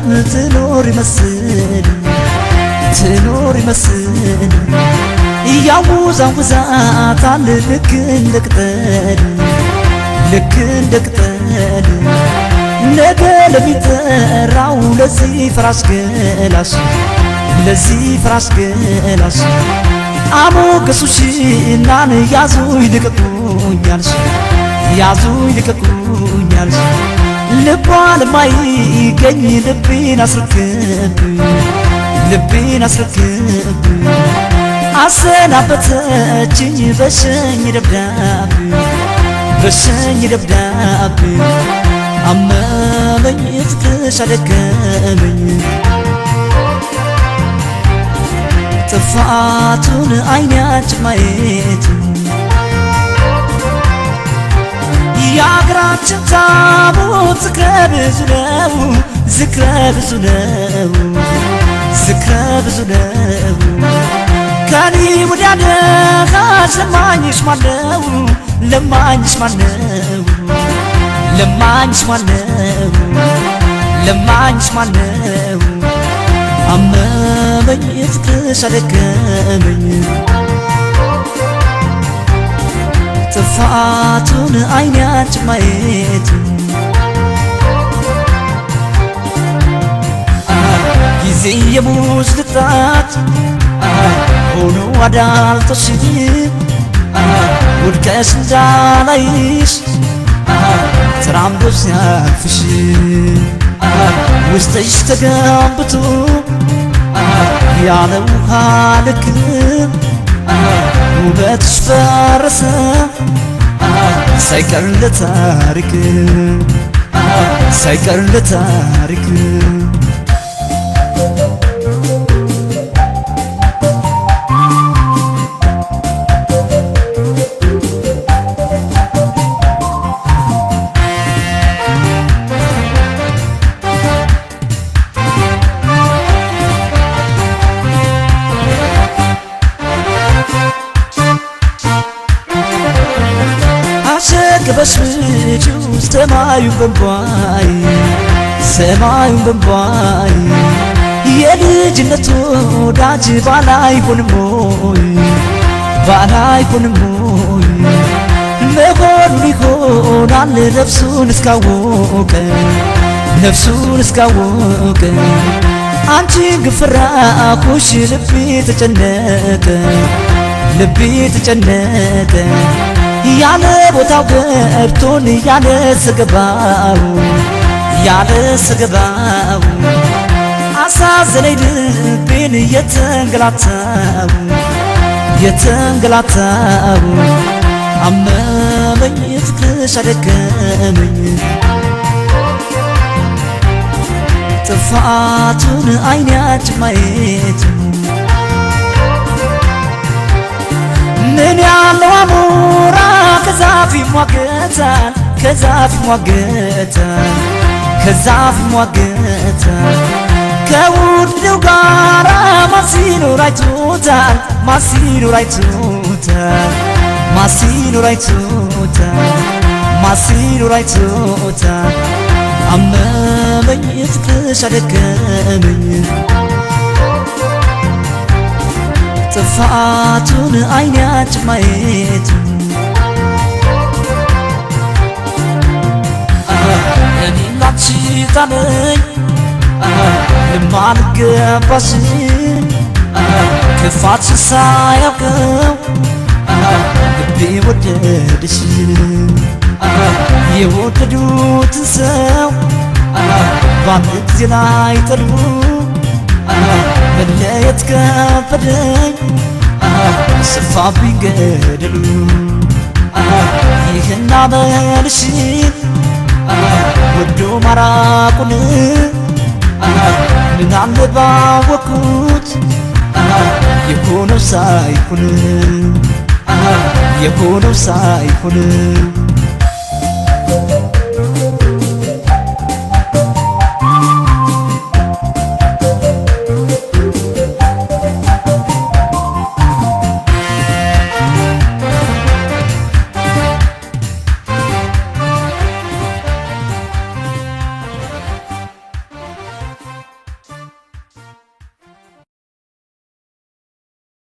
ዓለም ትኖር ይመስል ያውዛውዛታል ልክ እንደ ቅጠል ነገ ለሚጠራው ለዚህ ፍራስ ገላሽ አሞገሱሽናን ያዙኝ ልቀቁኛልሽ ልቧ ለማይገኝ ልቤን አስረክብ አሰናበተችኝ በሸኝ ደብዳቤ አመመኝ ፍቅርሽ አደከመኝ ጥፋቱን አይናችን ማየቱ የአገራችን ታቦት ዝክረ ብዙ ነው ከኔ ወዲያ ደኻሽ ለማኝሽ ማነው አመመኝ ፍቅርሽ አደከመኝ ጥፋቱን አይናችን ማየቱ ጊዜ የሙዝ ልጣት ሆኖ አዳልጦሽ ውድቀሽ እንዳላይሽ ተራምዶ ሲያልፍሽ ውስጥሽ ተገንብቶ ያለ ውሃ ልክ ውበትሽ ፈረሰ ሳይቀር ለታሪክ ከበሽችው ሰማዩን በንቧይ የልጅነቱ ወዳጅ ባላይሆንም ሆይ መሆኑን ይሆናል ነፍሱን እስካወቀ አንቺን ግፍራኩሽ ልቤ ተጨነቀ ያለ ቦታው ገብቶን ያለ ሰገባው አሳዘነኝ ልቤን የተንገላታው አመመኝ ፍቅርሽ አደከመኝ ጥፋቱን አይናችን ማየቱ ምን ያለው አሞራ ከዛፍ ይሟገታል ከውድው ጋራ ማሲኖር አይቶታል አመመኝ ፍቅርሽ አደከመኝ ጥፋቱን አይናችን ማየቱ እኔና አንቺ ታነኝ ለማልገባሽ ክፋትሽን ሳያውቀው ልቤ ወደደሽ የወደዱትን ሰው በአንድ ጊዜ ላይ ጠሉ መለየት ከበደኝ ሰፋብኝ ገደሉ ይህን አመልሽን ወዶ ማራቁን ምን አለ ባወቅኩት የሆነው ሳይሆን